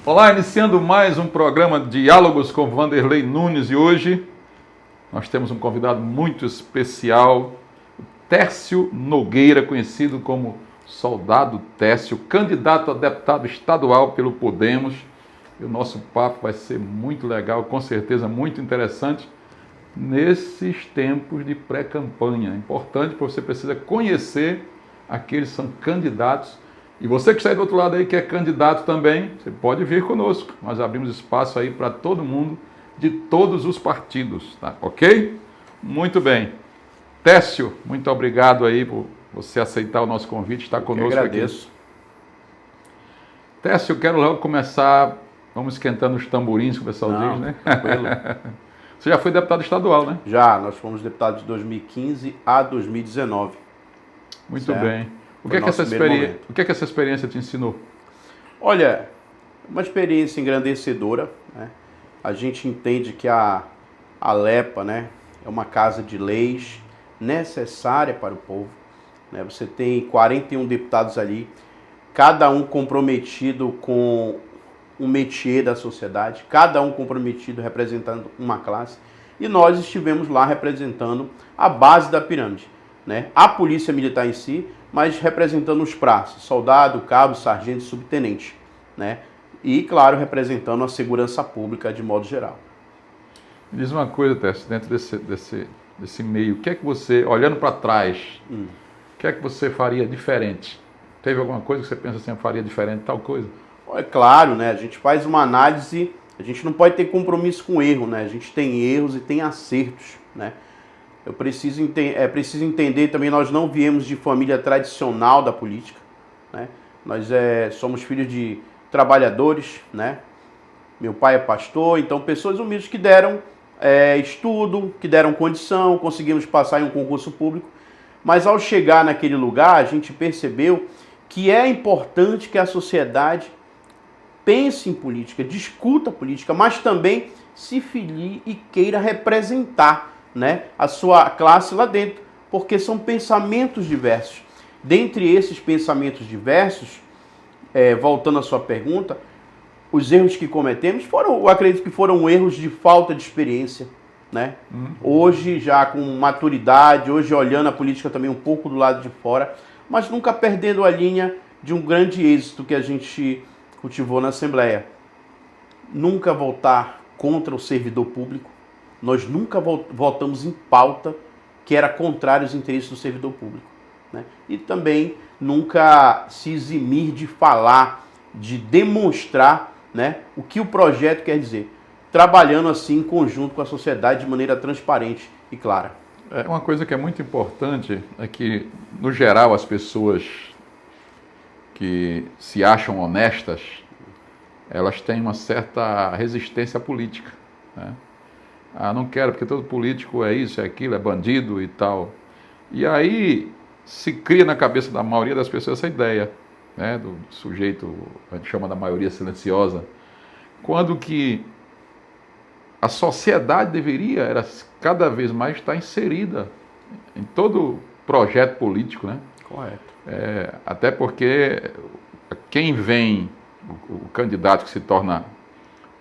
Olá, iniciando mais um programa Diálogos com Vanderlei Nunes e hoje nós temos um convidado muito especial, Tércio Nogueira, conhecido como Soldado Tércio, candidato a deputado estadual pelo Podemos. E o nosso papo vai ser muito legal, com certeza muito interessante nesses tempos de pré-campanha. É importante porque você precisa conhecer aqueles que são candidatos. E você que está aí do outro lado aí, que é candidato também, você pode vir conosco. Nós abrimos espaço aí para todo mundo, de todos os partidos, tá? Ok? Muito bem. Tércio, muito obrigado aí por você aceitar o nosso convite, estar conosco aqui. Eu agradeço. Tércio, eu quero logo começar, vamos esquentando os tamborins, como o pessoal diz, né? Tranquilo. Você já foi deputado estadual, né? Já, nós fomos deputados de 2015 a 2019. Muito Certo? bem. O Foi que é que essa nosso experiência te ensinou? Olha, uma experiência engrandecedora, né? A gente entende que a LEPA, né, é uma casa de leis necessária para o povo, né? Você tem 41 deputados ali, cada um comprometido com um métier da sociedade, cada um comprometido representando uma classe, e nós estivemos lá representando a base da pirâmide, né? A polícia militar em si, mas representando os praças, soldado, cabo, sargento e subtenente, né? E, claro, representando a segurança pública de modo geral. Me diz uma coisa, Tércio, dentro desse meio, o que é que você, olhando para trás, o que é que você faria diferente? Teve alguma coisa que você pensa assim, eu faria diferente, tal coisa? É claro, né? A gente faz uma análise, a gente não pode ter compromisso com erro, né? A gente tem erros e tem acertos, né? É preciso entender também, nós não viemos de família tradicional da política, né? Nós somos filhos de trabalhadores, né? Meu pai é pastor, então pessoas humildes que deram estudo, que deram condição, conseguimos passar em um concurso público, mas ao chegar naquele lugar, a gente percebeu que é importante que a sociedade pense em política, discuta política, mas também se filie e queira representar, né, a sua classe lá dentro, porque são pensamentos diversos. Dentre esses pensamentos diversos, voltando à sua pergunta, os erros que cometemos eu acredito que foram erros de falta de experiência, né? Hoje já com maturidade, hoje olhando a política também um pouco do lado de fora, mas nunca perdendo a linha de um grande êxito que a gente cultivou na Assembleia. Nunca votar contra o servidor público. Nós nunca votamos em pauta que era contrária aos interesses do servidor público, né? E também nunca se eximir de falar, de demonstrar, né, o que o projeto quer dizer, trabalhando assim em conjunto com a sociedade de maneira transparente e clara. Uma coisa que é muito importante é que, no geral, as pessoas que se acham honestas, elas têm uma certa resistência política, né? Ah, não quero, porque todo político é isso, é aquilo, é bandido e tal. E aí se cria na cabeça da maioria das pessoas essa ideia, né, do sujeito, a gente chama da maioria silenciosa, quando que a sociedade deveria cada vez mais estar inserida em todo projeto político, né? Correto. Até porque quem vem, o candidato que se torna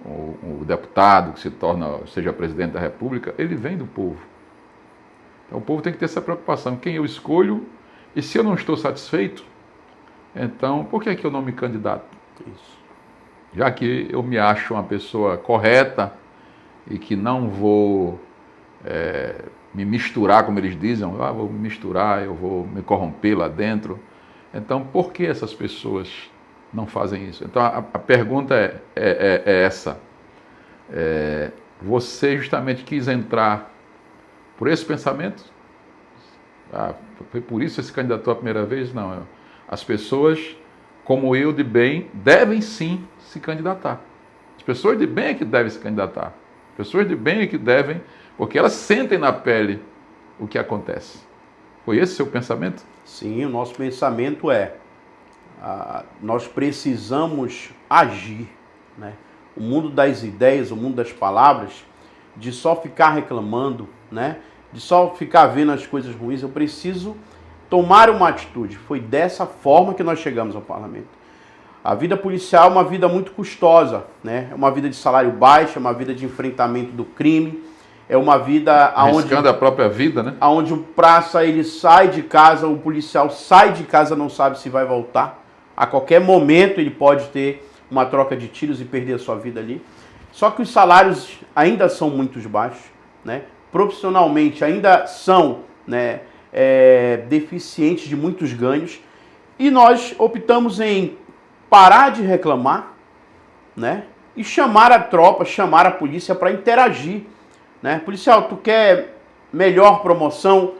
o deputado, que se torna, seja presidente da República, ele vem do povo. Então o povo tem que ter essa preocupação, quem eu escolho, e se eu não estou satisfeito, então por que é que eu não me candidato? Isso. Já que eu me acho uma pessoa correta e que não vou me misturar, como eles dizem, vou me misturar, eu vou me corromper lá dentro. Então, por que essas pessoas não fazem isso? Então, a pergunta é essa. Você justamente quis entrar por esse pensamento? Foi por isso que se candidatou a primeira vez? Não. As pessoas, como eu, de bem, devem sim se candidatar. As pessoas de bem é que devem se candidatar. As pessoas de bem é que devem, porque elas sentem na pele o que acontece. Foi esse seu pensamento? Sim, o nosso pensamento nós precisamos agir, né? O mundo das ideias, o mundo das palavras, de só ficar reclamando, né? De só ficar vendo as coisas ruins, eu preciso tomar uma atitude. Foi dessa forma que nós chegamos ao parlamento. A vida policial é uma vida muito custosa, né? É uma vida de salário baixo, é uma vida de enfrentamento do crime, é uma vida arriscando a própria vida, né? Onde o praça ele sai de casa, o policial sai de casa, não sabe se vai voltar. A qualquer momento ele pode ter uma troca de tiros e perder a sua vida ali. Só que os salários ainda são muito baixos, né? Profissionalmente ainda são, né, deficientes de muitos ganhos. E nós optamos em parar de reclamar, né? E chamar a tropa, chamar a polícia para interagir, né? Policial, tu quer melhor promoção?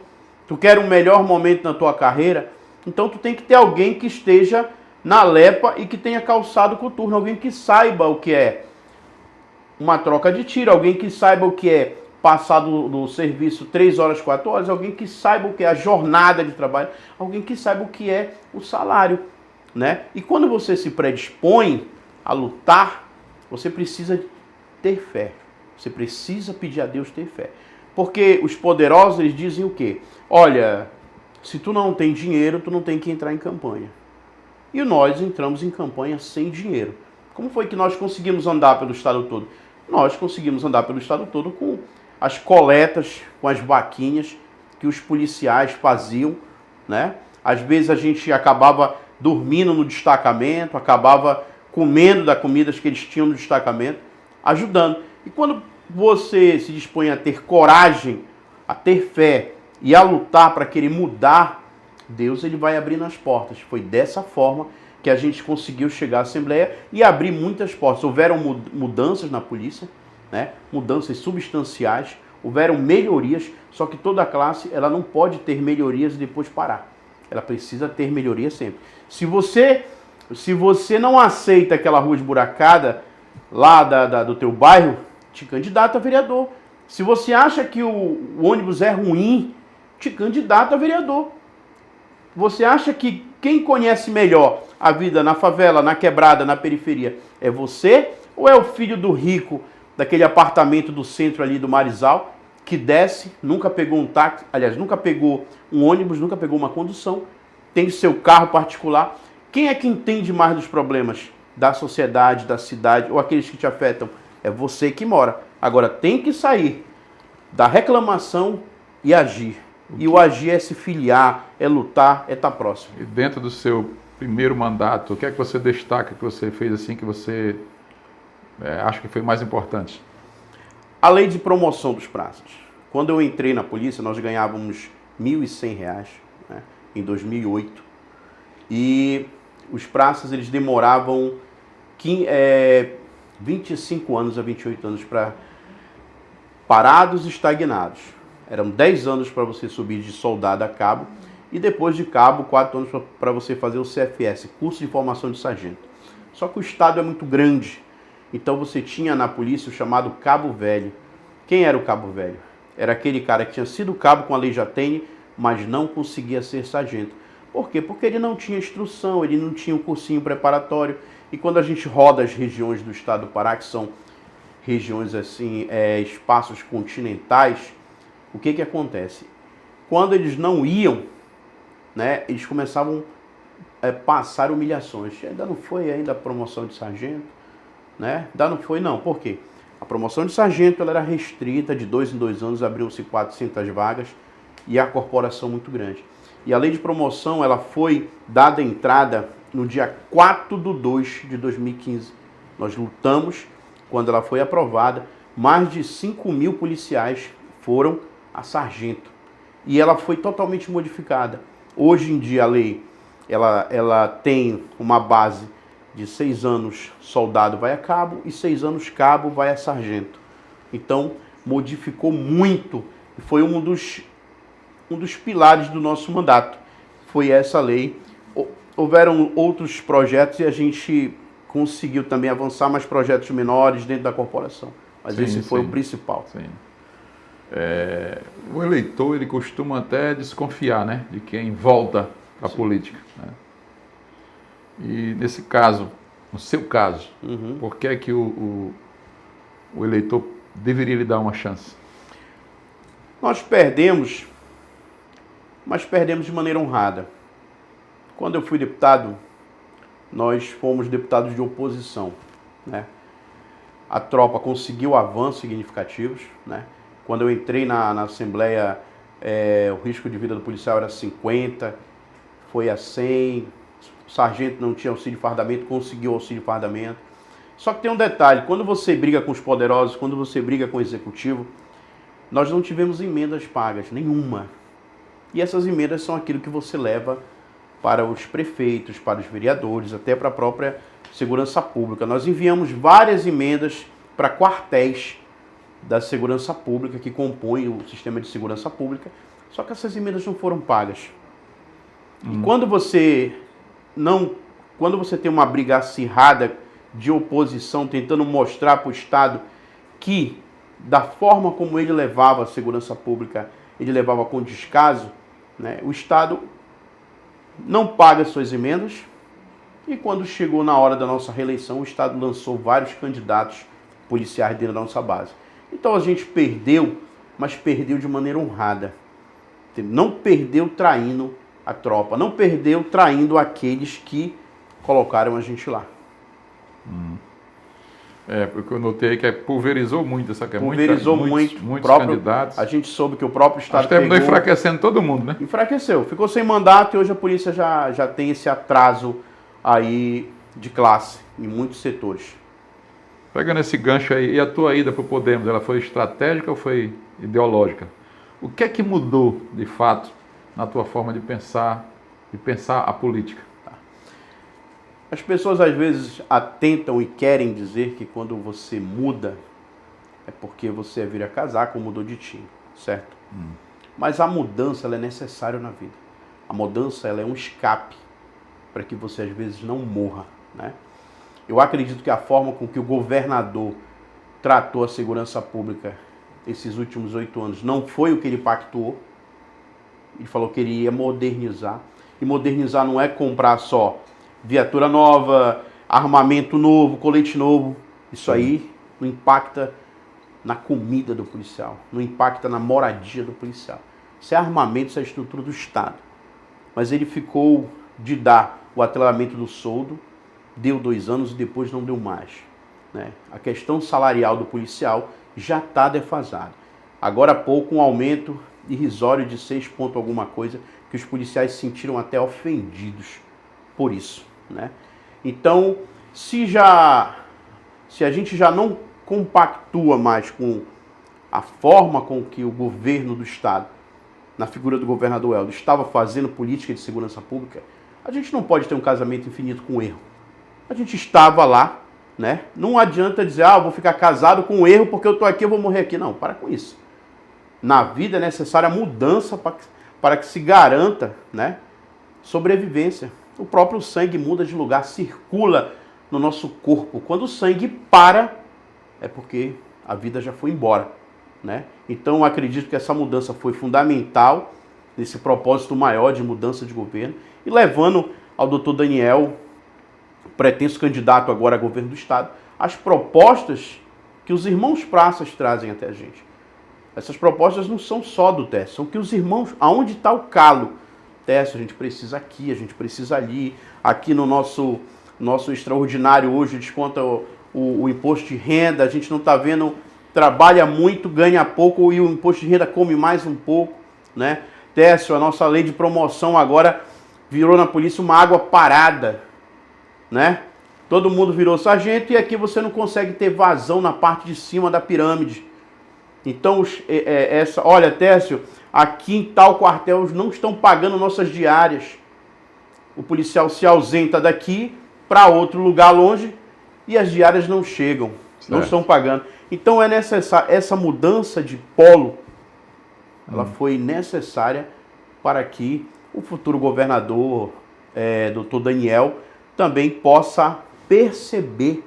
Tu quer um melhor momento na tua carreira? Então tu tem que ter alguém que esteja na lepa e que tenha calçado coturno, alguém que saiba o que é uma troca de tiro, alguém que saiba o que é passar do serviço 3 horas, 4 horas, alguém que saiba o que é a jornada de trabalho, alguém que saiba o que é o salário, né? E quando você se predispõe a lutar, você precisa ter fé. Você precisa pedir a Deus ter fé. Porque os poderosos, eles dizem o quê? Olha, se tu não tem dinheiro, tu não tem que entrar em campanha. E nós entramos em campanha sem dinheiro. Como foi que nós conseguimos andar pelo estado todo? Nós conseguimos andar pelo estado todo com as coletas, com as vaquinhas que os policiais faziam, né? Às vezes a gente acabava dormindo no destacamento, acabava comendo das comidas que eles tinham no destacamento, ajudando. E quando você se dispõe a ter coragem, a ter fé e a lutar para querer mudar, Deus ele vai abrindo as portas. Foi dessa forma que a gente conseguiu chegar à Assembleia e abrir muitas portas. Houveram mudanças na polícia, né? Mudanças substanciais, houveram melhorias, só que toda classe ela não pode ter melhorias e depois parar. Ela precisa ter melhoria sempre. Se você não aceita aquela rua esburacada lá do teu bairro, te candidata a vereador. Se você acha que o ônibus é ruim, te candidata a vereador. Você acha que quem conhece melhor a vida na favela, na quebrada, na periferia, é você? Ou é o filho do rico, daquele apartamento do centro ali do Marizal, que desce, nunca pegou um táxi, aliás, nunca pegou um ônibus, nunca pegou uma condução, tem seu carro particular? Quem é que entende mais dos problemas da sociedade, da cidade, ou aqueles que te afetam? É você que mora. Agora, tem que sair da reclamação e agir. E o agir é se filiar, é lutar, é estar próximo. E dentro do seu primeiro mandato, o que é que você destaca que você fez assim, que você acha que foi mais importante? A lei de promoção dos praças. Quando eu entrei na polícia, nós ganhávamos R$ 1.100, né, em 2008. E os praças, eles demoravam 25 anos a 28 anos para parados e estagnados. Eram 10 anos para você subir de soldado a cabo e depois de cabo, 4 anos para você fazer o CFS, curso de formação de sargento. Só que o estado é muito grande, então você tinha na polícia o chamado cabo velho. Quem era o cabo velho? Era aquele cara que tinha sido cabo com a lei Jatene, mas não conseguia ser sargento. Por quê? Porque ele não tinha instrução, ele não tinha um cursinho preparatório. E quando a gente roda as regiões do estado do Pará, que são regiões assim, espaços continentais, o que acontece? Quando eles não iam, né, eles começavam a passar humilhações. Ainda não foi ainda a promoção de sargento, né? Ainda não foi não. Por quê? A promoção de sargento ela era restrita, de 2 em 2 anos abriam-se 400 vagas e a corporação muito grande. E a lei de promoção ela foi dada entrada no dia 4/2/2015. Nós lutamos, quando ela foi aprovada, mais de 5.000 policiais foram a sargento. E ela foi totalmente modificada. Hoje em dia a lei ela tem uma base de 6 anos soldado vai a cabo e 6 anos cabo vai a sargento. Então modificou muito e foi um dos pilares do nosso mandato. Foi essa lei. Houveram outros projetos e a gente conseguiu também avançar mais projetos menores dentro da corporação. Mas sim, esse foi o principal. Sim. O eleitor ele costuma até desconfiar, né, de quem volta para a política, né? E nesse caso, no seu caso, por que é que o eleitor deveria lhe dar uma chance? Nós perdemos, mas perdemos de maneira honrada. Quando eu fui deputado, nós fomos deputados de oposição, né? A tropa conseguiu avanços significativos, né? Quando eu entrei na Assembleia, o risco de vida do policial era 50, foi a 100, o sargento não tinha auxílio de fardamento, conseguiu auxílio de fardamento. Só que tem um detalhe, quando você briga com os poderosos, quando você briga com o executivo, nós não tivemos emendas pagas, nenhuma. E essas emendas são aquilo que você leva para os prefeitos, para os vereadores, até para a própria segurança pública. Nós enviamos várias emendas para quartéis da segurança pública, que compõem o sistema de segurança pública, só que essas emendas não foram pagas. E quando você tem uma briga acirrada de oposição, tentando mostrar para o Estado que, da forma como ele levava a segurança pública, ele levava com descaso, né, o Estado não paga suas emendas, e quando chegou na hora da nossa reeleição, o Estado lançou vários candidatos policiais dentro da nossa base. Então a gente perdeu, mas perdeu de maneira honrada. Não perdeu traindo a tropa, não perdeu traindo aqueles que colocaram a gente lá. Porque eu notei que pulverizou muito essa questão. Pulverizou muito. Muitos próprio, candidatos. A gente soube que o próprio Estado Acho que terminou enfraquecendo todo mundo, né? Enfraqueceu. Ficou sem mandato e hoje a polícia já tem esse atraso aí de classe em muitos setores. Pegando esse gancho aí, e a tua ida para o Podemos, ela foi estratégica ou foi ideológica? O que é que mudou, de fato, na tua forma de pensar a política? As pessoas às vezes atentam e querem dizer que quando você muda é porque você vira casaco ou mudou de time, certo? Mas a mudança ela é necessária na vida. A mudança ela é um escape para que você às vezes não morra, né? Eu acredito que a forma com que o governador tratou a segurança pública esses últimos 8 anos não foi o que ele pactuou. Ele falou que ele ia modernizar. E modernizar não é comprar só viatura nova, armamento novo, colete novo. Isso aí não impacta na comida do policial, não impacta na moradia do policial. Isso é armamento, isso é a estrutura do Estado. Mas ele ficou de dar o atrelamento do soldo, deu 2 anos e depois não deu mais, né? A questão salarial do policial já está defasada. Agora há pouco um aumento irrisório de 6 pontos alguma coisa, que os policiais se sentiram até ofendidos por isso, né? Então, se a gente já não compactua mais com a forma com que o governo do Estado, na figura do governador Helder, estava fazendo política de segurança pública, a gente não pode ter um casamento infinito com o erro. A gente estava lá, né? Não adianta dizer, eu vou ficar casado com o erro porque eu estou aqui, eu vou morrer aqui. Não, para com isso. Na vida é necessária mudança para que se garanta, né, sobrevivência. O próprio sangue muda de lugar, circula no nosso corpo. Quando o sangue para, é porque a vida já foi embora, né? Então eu acredito que essa mudança foi fundamental nesse propósito maior de mudança de governo e levando ao doutor Daniel, pretenso candidato agora a governo do Estado, as propostas que os irmãos praças trazem até a gente. Essas propostas não são só do Técio, são que os irmãos, aonde está o calo? Técio, a gente precisa aqui, a gente precisa ali, aqui no nosso extraordinário hoje desconta o imposto de renda, a gente não está vendo, trabalha muito, ganha pouco e o imposto de renda come mais um pouco, né? Técio, a nossa lei de promoção agora virou na polícia uma água parada, né? Todo mundo virou sargento e aqui você não consegue ter vazão na parte de cima da pirâmide. Então, olha, Técio, aqui em tal quartel não estão pagando nossas diárias. O policial se ausenta daqui para outro lugar longe e as diárias não chegam, não estão pagando. Então é necessário, essa mudança de polo, ela foi necessária para que o futuro governador, doutor Daniel, também possa perceber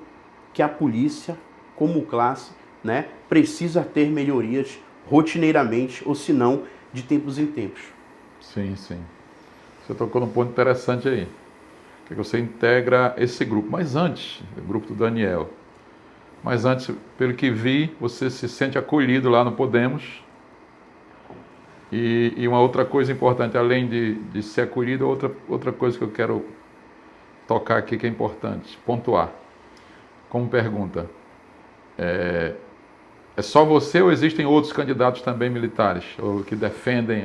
que a polícia, como classe, né, precisa ter melhorias rotineiramente, ou se não, de tempos em tempos. Sim, sim. Você tocou num ponto interessante aí, que você integra esse grupo. Mas antes, o grupo do Daniel, mas antes, pelo que vi, você se sente acolhido lá no Podemos. E uma outra coisa importante, além de ser acolhido, outra coisa que eu quero tocar aqui que é importante, pontuar. Como pergunta, é só você ou existem outros candidatos também militares, ou que defendem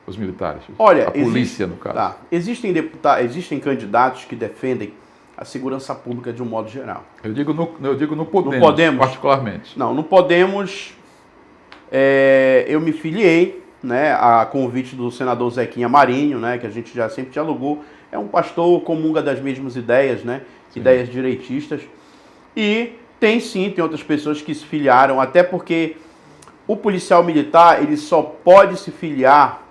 os militares? Olha, a polícia, no caso. Tá. Existem candidatos que defendem a segurança pública de um modo geral. Eu digo no Podemos, no Podemos, particularmente. Não, no Podemos, eu me filiei, né, a convite do senador Zequinha Marinho, né, que a gente já sempre dialogou. É um pastor, comunga das mesmas ideias, né, ideias direitistas. E tem outras pessoas que se filiaram, até porque o policial militar, ele só pode se filiar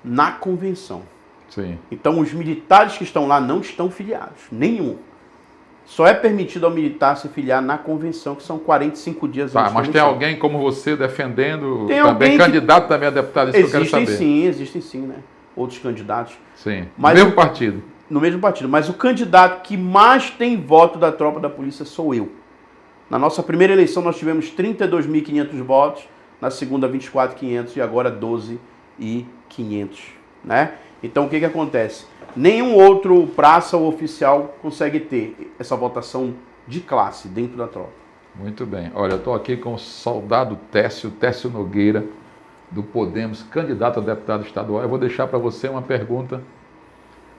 na convenção. Sim. Então, os militares que estão lá não estão filiados, nenhum. Só é permitido ao militar se filiar na convenção, que são 45 dias antes da mas tem alguém como você defendendo, tem também candidato também a deputado, isso que eu quero saber. Existem sim, né? Outros candidatos. Sim, mas no mesmo partido. No mesmo partido. Mas o candidato que mais tem voto da tropa da polícia sou eu. Na nossa primeira eleição nós tivemos 32.500 votos, na segunda 24.500 e agora 12.500, né? Então o que acontece? Nenhum outro praça ou oficial consegue ter essa votação de classe dentro da tropa. Muito bem. Olha, eu estou aqui com o soldado Técio Nogueira, do Podemos, candidato a deputado estadual. Eu vou deixar para você uma pergunta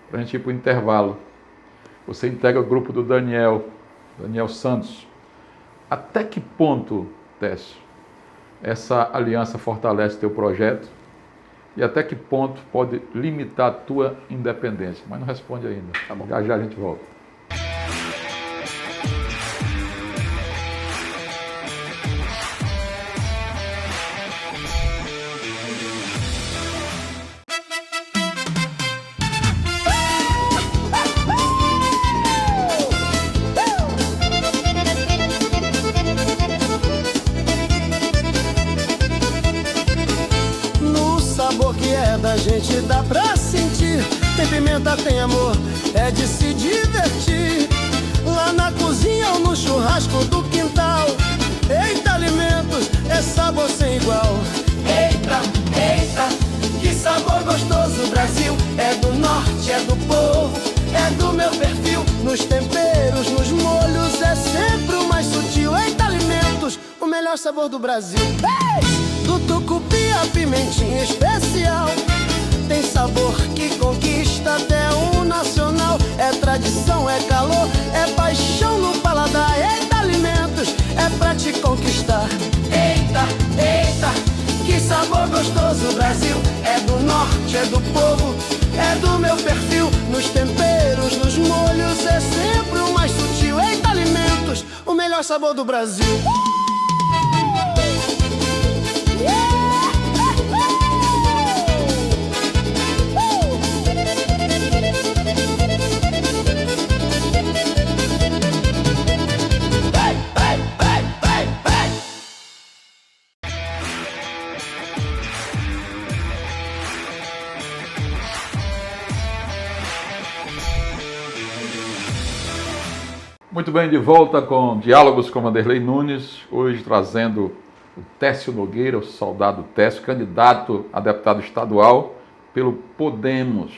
para a gente ir para o intervalo. Você integra o grupo do Daniel Santos. Até que ponto, Técio, essa aliança fortalece teu projeto? E até que ponto pode limitar a tua independência? Mas não responde ainda. Tá bom. Já a gente volta. Gente, dá pra sentir. Tem pimenta, tem amor, é de se divertir. Lá na cozinha ou no churrasco do quintal. Eita, alimentos, é sabor sem igual. Eita, eita, que sabor gostoso. Brasil é do norte, é do povo, é do meu perfil. Nos temperos, nos molhos, é sempre o mais sutil. Eita, alimentos, o melhor sabor do Brasil. Do tucupi a pimentinha especial. Tem sabor que conquista até o nacional. É tradição, é calor, é paixão no paladar. Eita, alimentos, é pra te conquistar. Eita, eita, que sabor gostoso. Brasil é do norte, é do povo, é do meu perfil. Nos temperos, nos molhos, é sempre o mais sutil. Eita, alimentos, o melhor sabor do Brasil. Muito bem, de volta com Diálogos com Vanderlei Nunes, hoje trazendo o Técio Nogueira, o soldado Técio, candidato a deputado estadual pelo Podemos.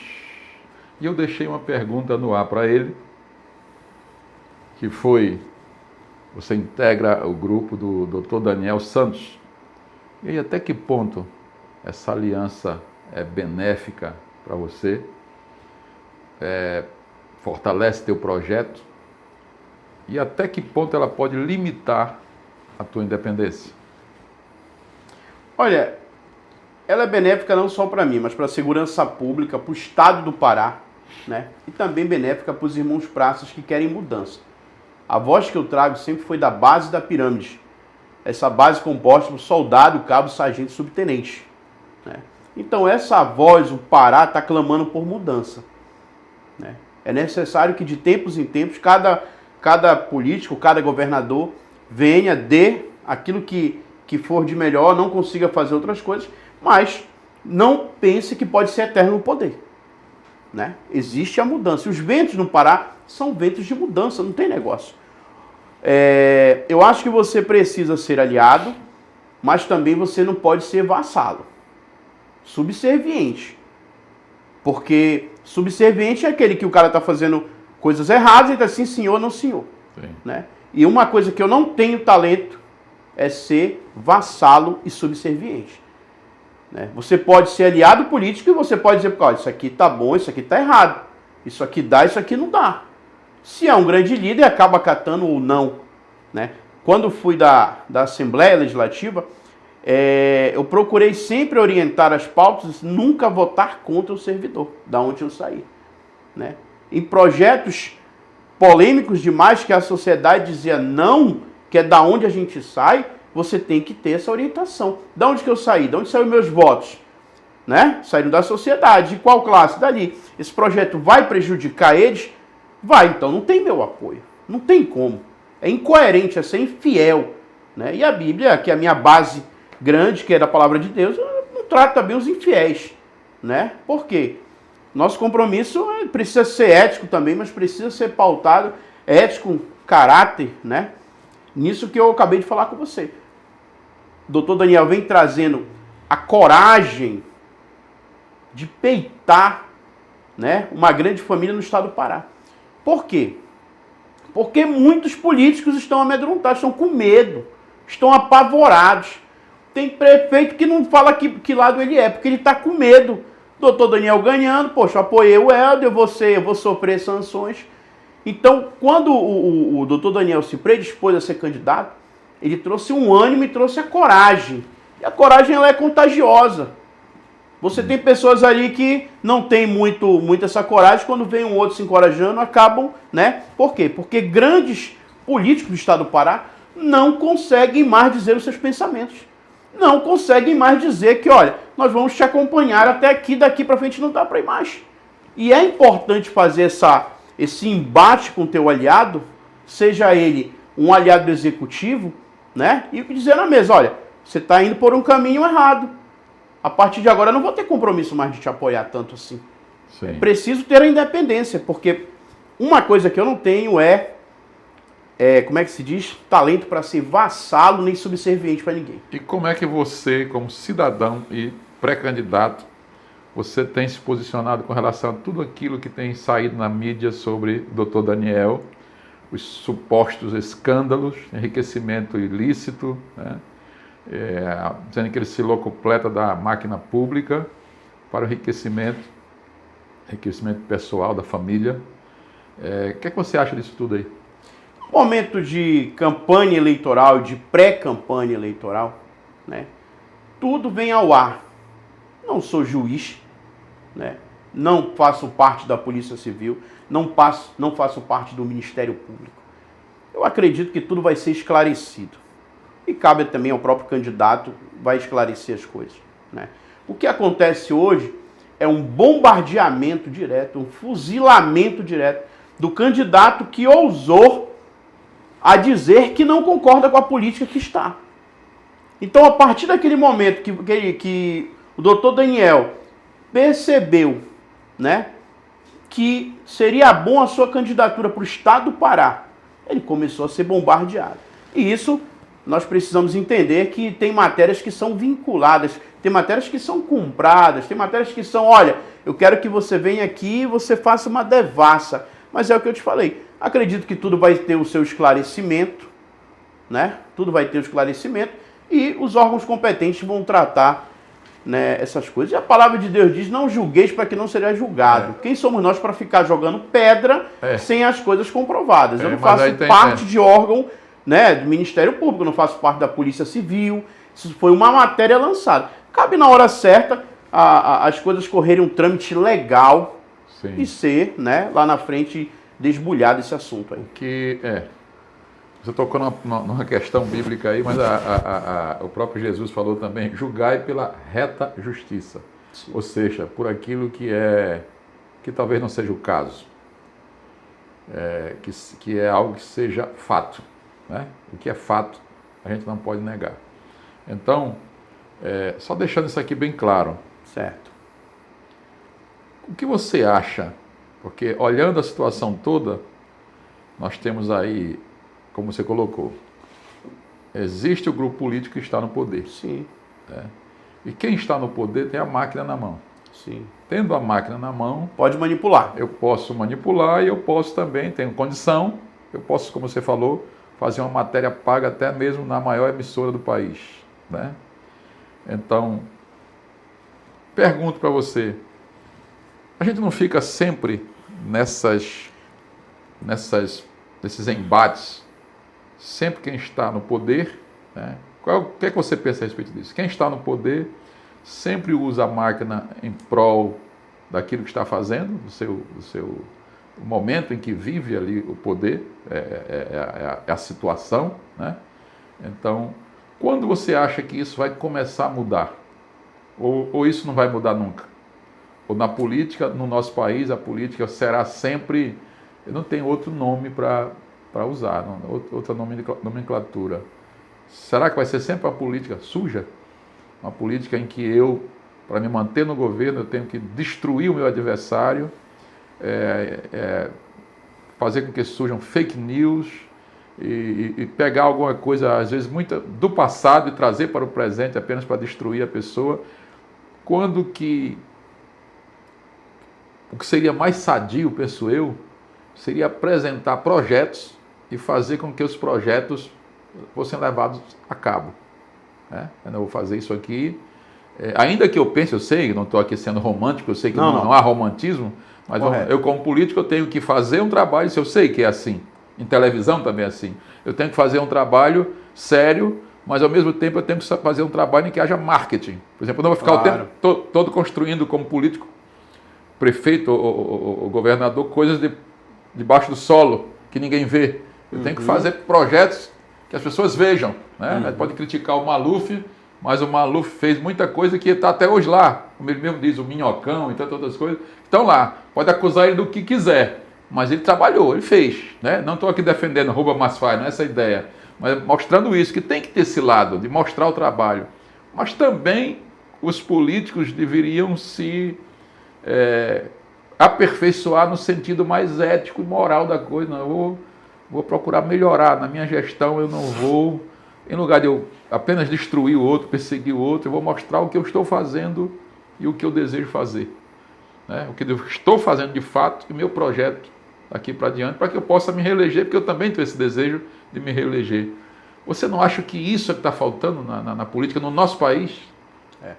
E eu deixei uma pergunta no ar para ele, que foi, você integra o grupo do Dr. Daniel Santos, e aí até que ponto essa aliança é benéfica para você, fortalece teu projeto, e até que ponto ela pode limitar a tua independência? Olha, ela é benéfica não só para mim, mas para a segurança pública, para o estado do Pará, né? E também benéfica para os irmãos praças que querem mudança. A voz que eu trago sempre foi da base da pirâmide. Essa base composta por soldado, cabo, sargento e subtenente, né? Então essa voz, o Pará, está clamando por mudança, né? É necessário que de tempos em tempos cada político, cada governador venha, dê aquilo que for de melhor, não consiga fazer outras coisas, mas não pense que pode ser eterno no poder, né? Existe a mudança. E os ventos no Pará são ventos de mudança, não tem negócio. Eu acho que você precisa ser aliado, mas também você não pode ser vassalo, subserviente. Porque Subserviente é aquele que o cara está fazendo coisas erradas e está assim, senhor, não senhor. Né? E uma coisa que eu não tenho talento é ser vassalo e subserviente. Né? Você pode ser aliado político e você pode dizer, olha, isso aqui está bom, isso aqui está errado. Isso aqui dá, isso aqui não dá. Se é um grande líder, acaba acatando ou não. Né? Quando fui da Assembleia Legislativa, eu procurei sempre orientar as pautas, nunca votar contra o servidor, da onde eu saí. Né? Em projetos polêmicos demais que a sociedade dizia não, que é da onde a gente sai, você tem que ter essa orientação. Da onde que eu saí? Da onde saíram meus votos? Né? Saíram da sociedade. De qual classe? Dali. Esse projeto vai prejudicar eles? Vai. Então não tem meu apoio. Não tem como. É incoerente, é ser infiel. Né? E a Bíblia, que é a minha base grande, que é da palavra de Deus, não trata bem os infiéis. Né? Por quê? Nosso compromisso precisa ser ético também, mas precisa ser pautado, ético, caráter, né? Nisso que eu acabei de falar com você. O doutor Daniel vem trazendo a coragem de peitar, né, uma grande família no estado do Pará. Por quê? Porque muitos políticos estão amedrontados, estão com medo, estão apavorados. Tem prefeito que não fala que lado ele é, porque ele está com medo. Doutor Daniel ganhando, poxa, eu apoiei o Helder, eu vou sofrer sanções. Então, quando o doutor Daniel se predispôs a ser candidato, ele trouxe um ânimo e trouxe a coragem. E a coragem, ela é contagiosa. Você tem pessoas ali que não tem muito essa coragem, quando vem um outro se encorajando, acabam, né? Por quê? Porque grandes políticos do estado do Pará não conseguem mais dizer os seus pensamentos. Não conseguem mais dizer que, olha, nós vamos te acompanhar até aqui, daqui para frente não dá para ir mais. E é importante fazer esse embate com o teu aliado, seja ele um aliado do executivo, né? E dizer na mesa, olha, você está indo por um caminho errado. A partir de agora eu não vou ter compromisso mais de te apoiar tanto assim. Sim. Preciso ter a independência, porque uma coisa que eu não tenho como é que se diz? Talento para ser vassalo nem subserviente para ninguém. E como é que você, como cidadão e pré-candidato, você tem se posicionado com relação a tudo aquilo que tem saído na mídia sobre o Dr. Daniel, os supostos escândalos, enriquecimento ilícito, né? Dizendo que ele se locupleta da máquina pública para o enriquecimento pessoal da família. O que é que você acha disso tudo aí? Momento de campanha eleitoral, de pré-campanha eleitoral, né? Tudo vem ao ar. Não sou juiz, né? Não faço parte da Polícia Civil, não faço parte do Ministério Público. Eu acredito que tudo vai ser esclarecido. E cabe também ao próprio candidato, vai esclarecer as coisas, né? O que acontece hoje é um bombardeamento direto, um fuzilamento direto do candidato que ousou a dizer que não concorda com a política que está. Então, a partir daquele momento que o doutor Daniel percebeu, né, que seria bom a sua candidatura para o estado do Pará, ele começou a ser bombardeado. E isso nós precisamos entender que tem matérias que são vinculadas, tem matérias que são compradas, tem matérias que são, olha, eu quero que você venha aqui e você faça uma devassa. Mas é o que eu te falei. Acredito que tudo vai ter o seu esclarecimento, né? Tudo vai ter o esclarecimento e os órgãos competentes vão tratar, né, essas coisas. E a palavra de Deus diz, não julgueis para que não seja julgado. Quem somos nós para ficar jogando pedra sem as coisas comprovadas? Eu não faço parte de órgão, né, do Ministério Público, eu não faço parte da Polícia Civil. Isso foi uma matéria lançada. Cabe na hora certa as coisas correrem um trâmite legal. Sim. E ser, né, lá na frente, desbulhado esse assunto aí. Você tocou numa questão bíblica aí, mas o próprio Jesus falou também, julgai pela reta justiça. Sim. Ou seja, por aquilo que talvez não seja o caso. Que é algo que seja fato. Né? O que é fato, a gente não pode negar. Então, só deixando isso aqui bem claro. Certo. O que você acha? Porque olhando a situação toda, nós temos aí, como você colocou, existe o grupo político que está no poder. Sim. E quem está no poder tem a máquina na mão. Sim. Tendo a máquina na mão, Pode manipular. eu posso manipular e eu posso também, tenho condição, eu posso, como você falou, fazer uma matéria paga até mesmo na maior emissora do país, né? Então, pergunto para você, a gente não fica sempre nesses embates, sempre quem está no poder, né? O que é que você pensa a respeito disso? Quem está no poder sempre usa a máquina em prol daquilo que está fazendo, o momento em que vive ali o poder, é a situação, né? Então, quando você acha que isso vai começar a mudar? Ou isso não vai mudar nunca? Ou na política, no nosso país, a política será sempre... Eu não tenho outro nome para usar, outra nomenclatura. Será que vai ser sempre uma política suja? Uma política em que eu, para me manter no governo, eu tenho que destruir o meu adversário, fazer com que surjam fake news e pegar alguma coisa, às vezes, muito do passado e trazer para o presente apenas para destruir a pessoa, quando que o que seria mais sadio, penso eu, seria apresentar projetos e fazer com que os projetos fossem levados a cabo. Né? Eu não vou fazer isso aqui. Ainda que eu pense, eu sei, não estou aqui sendo romântico, eu sei que não há romantismo, mas eu como político eu tenho que fazer um trabalho, isso eu sei que é assim. Em televisão também é assim. Eu tenho que fazer um trabalho sério, mas ao mesmo tempo eu tenho que fazer um trabalho em que haja marketing. Por exemplo, eu não vou ficar o tempo todo construindo como político, prefeito ou governador, coisas debaixo do solo que ninguém vê. Eu tenho que fazer projetos que as pessoas vejam. Né? Pode criticar o Maluf, mas o Maluf fez muita coisa que está até hoje lá. Como ele mesmo diz, o Minhocão e tantas outras coisas. Estão lá. Pode acusar ele do que quiser, mas ele trabalhou, ele fez. Né? Não estou aqui defendendo rouba mais faz, não é essa a ideia. Mas mostrando isso, que tem que ter esse lado de mostrar o trabalho. Mas também os políticos deveriam se aperfeiçoar no sentido mais ético e moral da coisa. Não, eu vou procurar melhorar. Na minha gestão eu não vou, em lugar de eu apenas destruir o outro, perseguir o outro, eu vou mostrar o que eu estou fazendo e o que eu desejo fazer. Né? O que eu estou fazendo de fato e o meu projeto daqui para diante, para que eu possa me reeleger, porque eu também tenho esse desejo de me reeleger. Você não acha que isso é que está faltando na política no nosso país?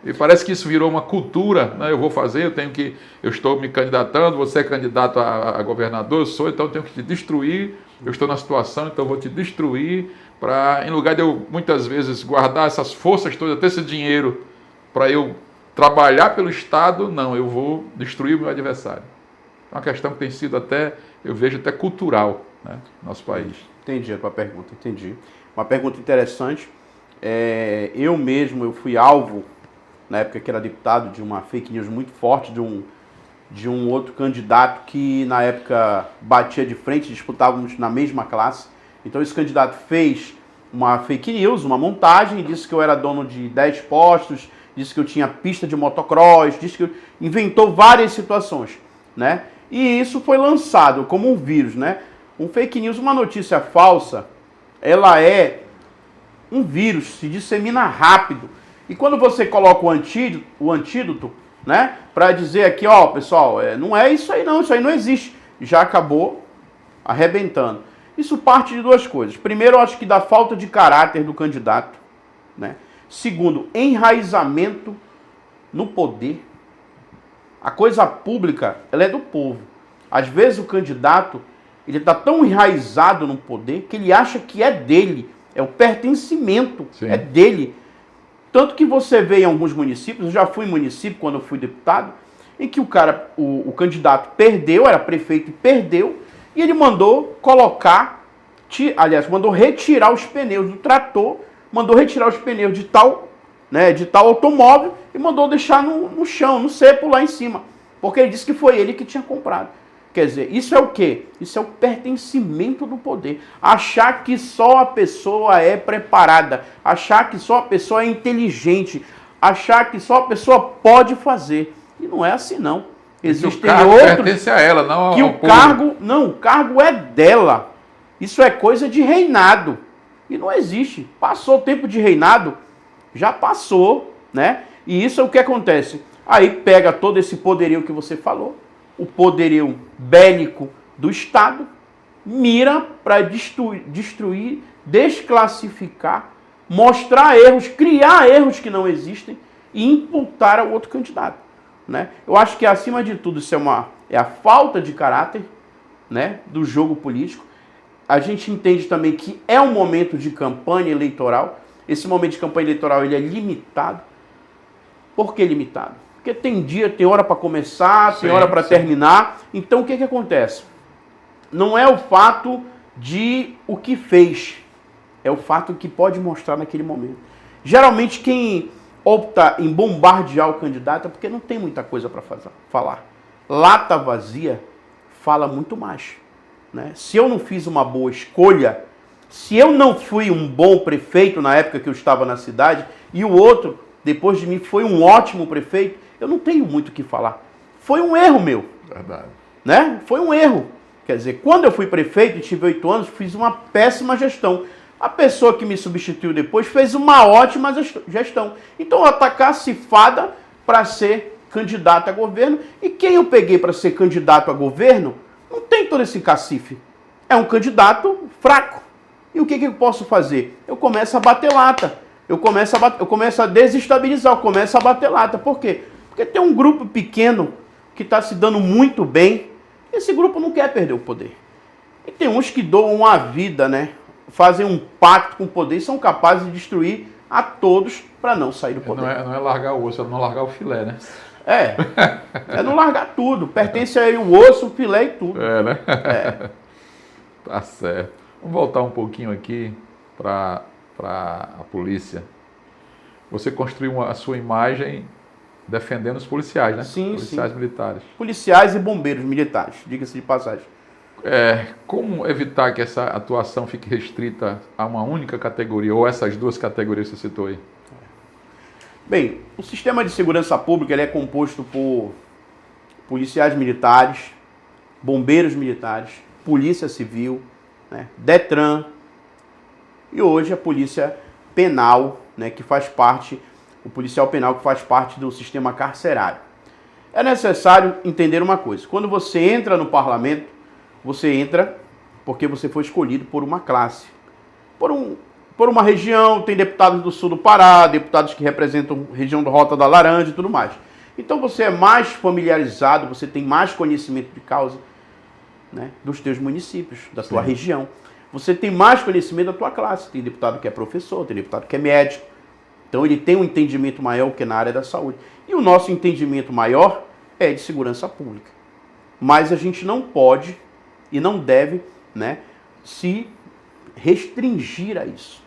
E parece que isso virou uma cultura, né? Eu estou me candidatando, você é candidato a governador, eu sou, então eu tenho que te destruir, eu estou na situação, então eu vou te destruir, para, em lugar de eu, muitas vezes, guardar essas forças todas, ter esse dinheiro para eu trabalhar pelo Estado, não, eu vou destruir o meu adversário. É uma questão que tem sido eu vejo até cultural, né, no nosso país. Entendi a tua pergunta, entendi. Uma pergunta interessante. Eu fui alvo, na época que era deputado, de uma fake news muito forte de um outro candidato que na época batia de frente, disputávamos na mesma classe. Então esse candidato fez uma fake news, uma montagem, disse que eu era dono de 10 postos, disse que eu tinha pista de motocross, disse que inventou várias situações, né? E isso foi lançado como um vírus, né? Um fake news, uma notícia falsa, ela é um vírus, se dissemina rápido. E quando você coloca o antídoto, né, para dizer aqui, ó, pessoal, não é isso aí não, isso aí não existe, já acabou arrebentando. Isso parte de duas coisas. Primeiro, eu acho que da falta de caráter do candidato, né? Segundo, enraizamento no poder. A coisa pública, ela é do povo. Às vezes o candidato, ele está tão enraizado no poder que ele acha que é dele, é o pertencimento, Sim. É dele. Tanto que você vê em alguns municípios, eu já fui em município quando eu fui deputado, em que o candidato perdeu, era prefeito e perdeu, e ele mandou mandou retirar os pneus do trator, mandou retirar os pneus de tal automóvel e mandou deixar no chão, no cepo lá em cima, porque ele disse que foi ele que tinha comprado. Quer dizer, isso é o quê? Isso é o pertencimento do poder. Achar que só a pessoa é preparada, achar que só a pessoa é inteligente, achar que só a pessoa pode fazer. E não é assim, não. Existem outros pertence a ela, não ao o cargo é dela. Isso é coisa de reinado. E não existe. Passou o tempo de reinado, já passou, né? E isso é o que acontece. Aí pega todo esse poderio que você falou, o poderio bélico do Estado, mira para destruir, desclassificar, mostrar erros, criar erros que não existem e imputar ao outro candidato. Né? Eu acho que, acima de tudo, isso é a falta de caráter, né, do jogo político. A gente entende também que é um momento de campanha eleitoral. Esse momento de campanha eleitoral ele é limitado. Por que limitado? Porque tem dia, tem hora para começar, tem hora para terminar. Então o que acontece? Não é o fato de o que fez, é o fato que pode mostrar naquele momento. Geralmente quem opta em bombardear o candidato é porque não tem muita coisa para falar. Lata vazia fala muito mais. Né? Se eu não fiz uma boa escolha, se eu não fui um bom prefeito na época que eu estava na cidade, e o outro, depois de mim, foi um ótimo prefeito, eu não tenho muito o que falar. Foi um erro meu. Verdade. Né? Foi um erro. Quer dizer, quando eu fui prefeito e tive 8 anos, fiz uma péssima gestão. A pessoa que me substituiu depois fez uma ótima gestão. Então, eu atacar cifada para ser candidato a governo. E quem eu peguei para ser candidato a governo, não tem todo esse cacife. É um candidato fraco. E o que eu posso fazer? Eu começo a bater lata. Eu começo a desestabilizar, eu começo a bater lata. Por quê? Porque tem um grupo pequeno que está se dando muito bem. Esse grupo não quer perder o poder. E tem uns que doam a vida, né? Fazem um pacto com o poder e são capazes de destruir a todos para não sair do poder. Não é largar o osso, é não largar o filé, né? É não largar tudo. Pertence a ele o osso, o filé e tudo. É, né? Tá certo. Vamos voltar um pouquinho aqui para a polícia. Você construiu a sua imagem defendendo os policiais, né? Sim, policiais militares. Policiais e bombeiros militares, diga-se de passagem. Como evitar que essa atuação fique restrita a uma única categoria, ou essas duas categorias que você citou aí? Bem, o sistema de segurança pública ele é composto por policiais militares, bombeiros militares, polícia civil, né, Detran e hoje a polícia penal, né, que faz parte, o policial penal que faz parte do sistema carcerário. É necessário entender uma coisa, quando você entra no parlamento, você entra porque você foi escolhido por uma classe, por uma região, tem deputados do sul do Pará, deputados que representam a região da Rota da Laranja e tudo mais. Então você é mais familiarizado, você tem mais conhecimento de causa, né, dos teus municípios, da tua região. Você tem mais conhecimento da tua classe. Tem deputado que é professor, tem deputado que é médico. Então ele tem um entendimento maior que na área da saúde. E o nosso entendimento maior é de segurança pública. Mas a gente não pode e não deve, né, se restringir a isso.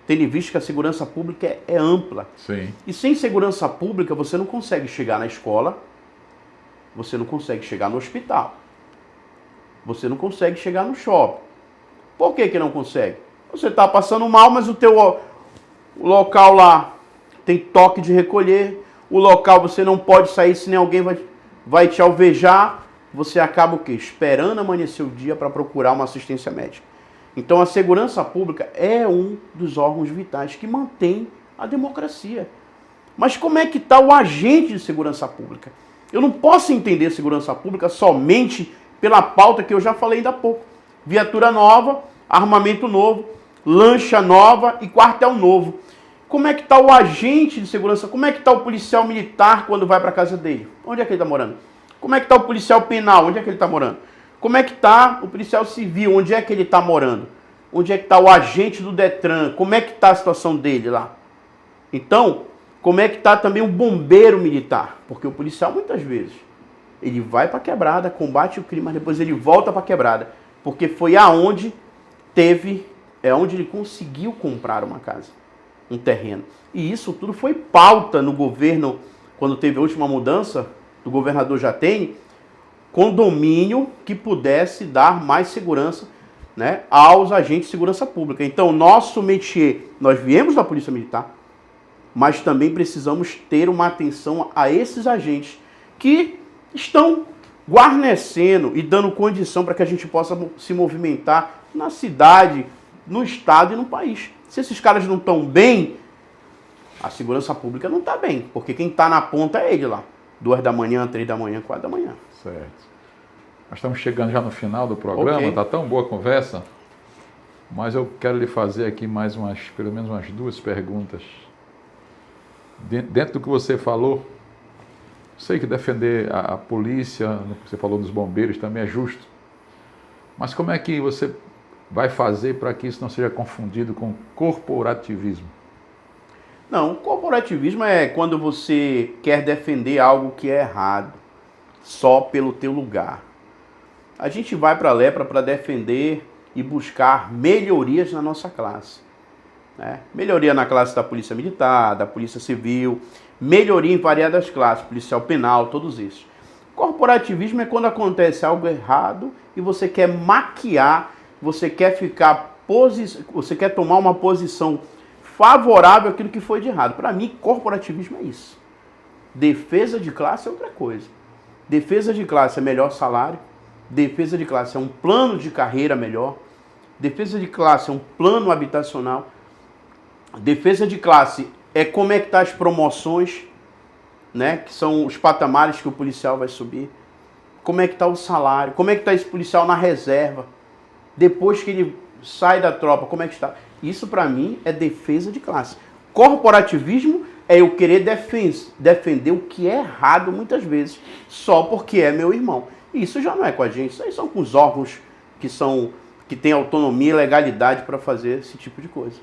Tendo visto que a segurança pública é ampla. Sim. E sem segurança pública você não consegue chegar na escola, você não consegue chegar no hospital, você não consegue chegar no shopping. Por que não consegue? Você está passando mal, mas o local lá tem toque de recolher, o local você não pode sair, senão alguém vai te alvejar, você acaba o quê? Esperando amanhecer o dia para procurar uma assistência médica. Então a segurança pública é um dos órgãos vitais que mantém a democracia. Mas como é que está o agente de segurança pública? Eu não posso entender segurança pública somente pela pauta que eu já falei ainda há pouco. Viatura nova, armamento novo, lancha nova e quartel novo. Como é que está o agente de segurança? Como é que está o policial militar quando vai para a casa dele? Onde é que ele está morando? Como é que está o policial penal? Onde é que ele está morando? Como é que está o policial civil? Onde é que ele está morando? Onde é que está o agente do Detran? Como é que está a situação dele lá? Então, como é que está também o bombeiro militar? Porque o policial, muitas vezes, ele vai para a quebrada, combate o crime, mas depois ele volta para a quebrada. Porque foi aonde onde ele conseguiu comprar uma casa, um terreno. E isso tudo foi pauta no governo, quando teve a última mudança do governador Jatene, condomínio que pudesse dar mais segurança, né, aos agentes de segurança pública. Então, nosso métier, nós viemos da Polícia Militar, mas também precisamos ter uma atenção a esses agentes que estão guarnecendo e dando condição para que a gente possa se movimentar na cidade, no estado e no país. Se esses caras não estão bem, a segurança pública não está bem, porque quem está na ponta é ele lá. 2 da manhã, 3 da manhã, 4 da manhã. Certo. Nós estamos chegando já no final do programa, está tão boa a conversa, mas eu quero lhe fazer aqui pelo menos umas 2 perguntas. Dentro do que você falou, sei que defender a polícia, você falou dos bombeiros, também é justo, mas como é que você vai fazer para que isso não seja confundido com corporativismo? Não, corporativismo é quando você quer defender algo que é errado, só pelo teu lugar. A gente vai para a Lepra para defender e buscar melhorias na nossa classe. Né? Melhoria na classe da Polícia Militar, da Polícia Civil, melhoria em variadas classes, policial penal, todos esses. Corporativismo é quando acontece algo errado e você quer maquiar, você quer você quer tomar uma posição favorável àquilo que foi de errado. Para mim, corporativismo é isso. Defesa de classe é outra coisa. Defesa de classe é melhor salário. Defesa de classe é um plano de carreira melhor. Defesa de classe é um plano habitacional. Defesa de classe é como é que tá as promoções, né? Que são os patamares que o policial vai subir. Como é que está o salário? Como é que está esse policial na reserva? Depois que ele sai da tropa, como é que está? Isso para mim é defesa de classe. Corporativismo é eu querer defender o que é errado muitas vezes, só porque é meu irmão. Isso já não é com a gente, isso aí são com os órgãos que têm autonomia e legalidade para fazer esse tipo de coisa.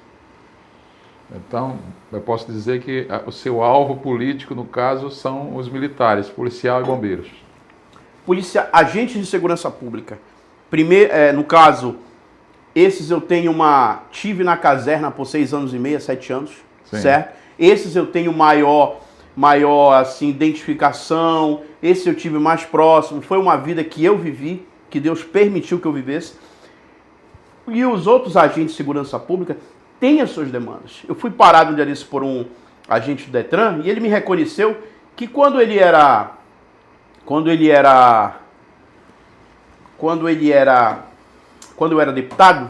Então, eu posso dizer que o seu alvo político, no caso, são os militares, policial e bombeiros. Agentes de segurança pública. Primeiro, no caso, esses eu tive na caserna por 6 anos e meio, 7 anos, sim, certo? Esses eu tenho maior assim, identificação, esse eu tive mais próximo, foi uma vida que eu vivi, que Deus permitiu que eu vivesse. E os outros agentes de segurança pública têm as suas demandas. Eu fui parado um dia desse por um agente do Detran e ele me reconheceu que quando eu era deputado,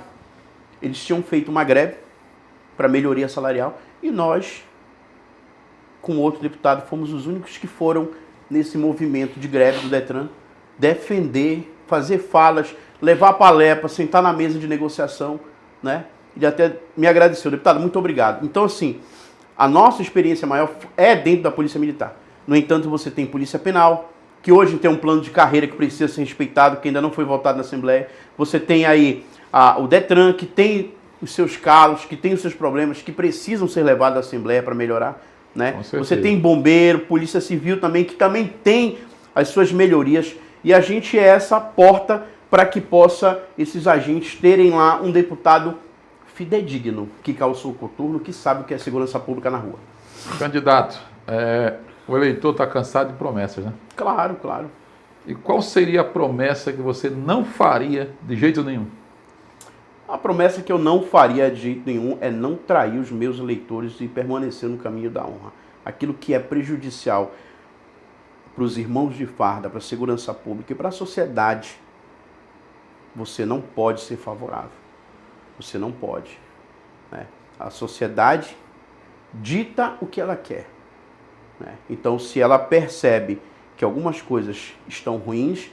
eles tinham feito uma greve para melhoria salarial e nós, com outro deputado, fomos os únicos que foram nesse movimento de greve do Detran defender, fazer falas, levar para a Lepra, sentar na mesa de negociação, né? Ele até me agradeceu, deputado, muito obrigado. Então, assim, a nossa experiência maior é dentro da Polícia Militar. No entanto, você tem Polícia Penal, que hoje tem um plano de carreira que precisa ser respeitado, que ainda não foi votado na Assembleia. Você tem aí o Detran, que tem os seus calos, que tem os seus problemas, que precisam ser levados à Assembleia para melhorar. Né? Você tem bombeiro, Polícia Civil também, que também tem as suas melhorias. E a gente é essa porta para que possa esses agentes terem lá um deputado fidedigno, que calçou o coturno, que sabe o que é segurança pública na rua. Candidato, o eleitor está cansado de promessas, né? Claro, claro. E qual seria a promessa que você não faria de jeito nenhum? A promessa que eu não faria de jeito nenhum é não trair os meus eleitores e permanecer no caminho da honra. Aquilo que é prejudicial para os irmãos de farda, para a segurança pública e para a sociedade, você não pode ser favorável. Você não pode. Né? A sociedade dita o que ela quer. Né? Então, se ela percebe que algumas coisas estão ruins,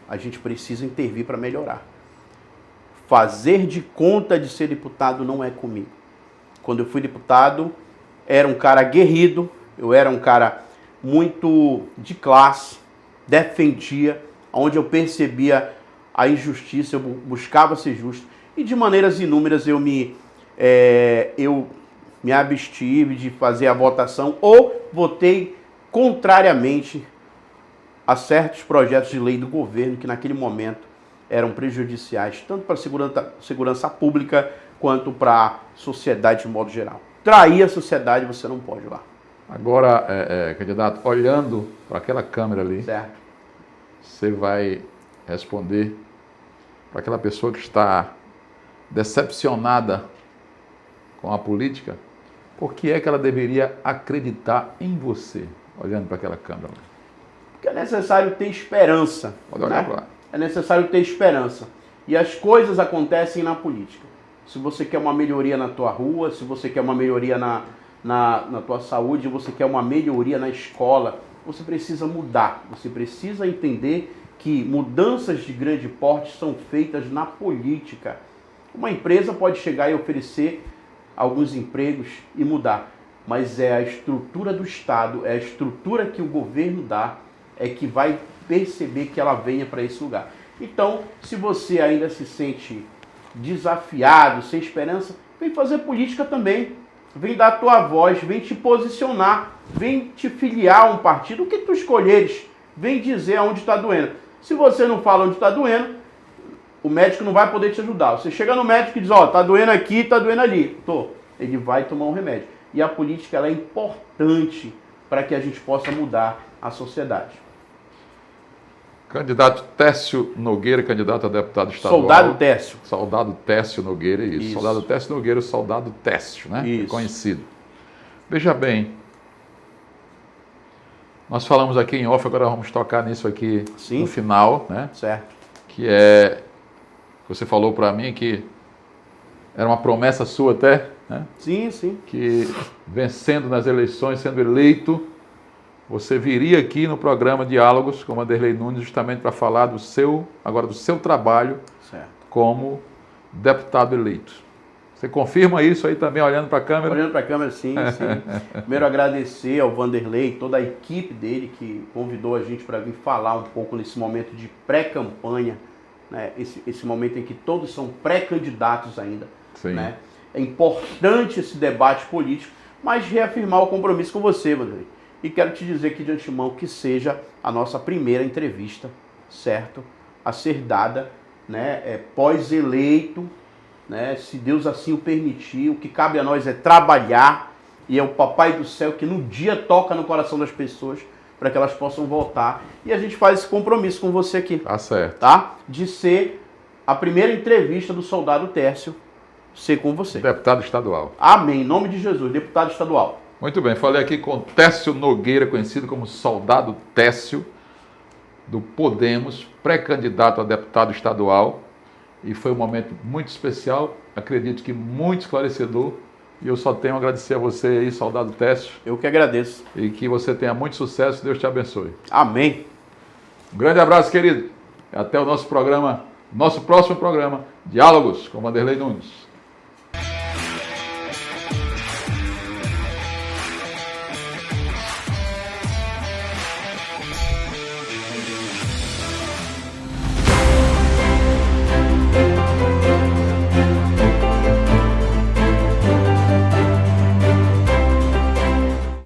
a gente precisa intervir para melhorar. Fazer de conta de ser deputado não é comigo. Quando eu fui deputado, era um cara aguerrido, eu era um cara muito de classe, defendia, onde eu percebia a injustiça, eu buscava ser justo, e de maneiras inúmeras eu me abstive de fazer a votação ou votei contrariamente a certos projetos de lei do governo que naquele momento eram prejudiciais, tanto para a segurança pública quanto para a sociedade de modo geral. Trair a sociedade você não pode lá. Agora, candidato, olhando para aquela câmera ali, certo, você vai responder para aquela pessoa que está decepcionada com a política, por que é que ela deveria acreditar em você, olhando para aquela câmera? Porque é necessário ter esperança. Pode olhar para lá. É necessário ter esperança. E as coisas acontecem na política. Se você quer uma melhoria na tua rua, se você quer uma melhoria na tua saúde, você quer uma melhoria na escola, você precisa mudar, você precisa entender que mudanças de grande porte são feitas na política. Uma empresa pode chegar e oferecer alguns empregos e mudar, mas é a estrutura do Estado, é a estrutura que o governo dá, é que vai perceber que ela venha para esse lugar. Então, se você ainda se sente desafiado, sem esperança, vem fazer política também. Vem dar a tua voz, vem te posicionar, vem te filiar a um partido, o que tu escolheres, vem dizer aonde está doendo. Se você não fala onde está doendo, o médico não vai poder te ajudar. Você chega no médico e diz, ó, tá doendo aqui, tá doendo ali. Ele vai tomar um remédio. E a política ela é importante para que a gente possa mudar a sociedade. Candidato Técio Nogueira, candidato a deputado estadual. Soldado Técio. Soldado Técio Nogueira, isso. Soldado Técio Nogueira, soldado Técio, né? Isso. Conhecido. Veja bem, nós falamos aqui em off, agora vamos tocar nisso aqui Sim. no final, né? Certo. Que é, você falou para mim que era uma promessa sua até, né? Sim, sim. Que vencendo nas eleições, sendo eleito, você viria aqui no programa Diálogos com Vanderlei Nunes justamente para falar do seu trabalho Certo. como deputado eleito. Você confirma isso aí também, olhando para a câmera? Olhando para a câmera, sim, sim. Primeiro agradecer ao Vanderlei, toda a equipe dele que convidou a gente para vir falar um pouco nesse momento de pré-campanha, né? Esse momento em que todos são pré-candidatos ainda. Sim. Né? É importante esse debate político, mas reafirmar o compromisso com você, Vanderlei. E quero te dizer aqui de antemão que seja a nossa primeira entrevista, certo? A ser dada, né, pós-eleito, né, se Deus assim o permitir. O que cabe a nós é trabalhar, e é o Papai do Céu que no dia toca no coração das pessoas para que elas possam votar. E a gente faz esse compromisso com você aqui. Tá certo. Tá? De ser a primeira entrevista do soldado Técio ser com você. Deputado estadual. Amém. Em nome de Jesus, deputado estadual. Muito bem, falei aqui com Técio Nogueira, conhecido como Soldado Técio, do Podemos, pré-candidato a deputado estadual. E foi um momento muito especial, acredito que muito esclarecedor. E eu só tenho a agradecer a você aí, Soldado Técio. Eu que agradeço. E que você tenha muito sucesso, Deus te abençoe. Amém. Um grande abraço, querido. Até o nosso próximo programa, Diálogos com Vanderlei Nunes.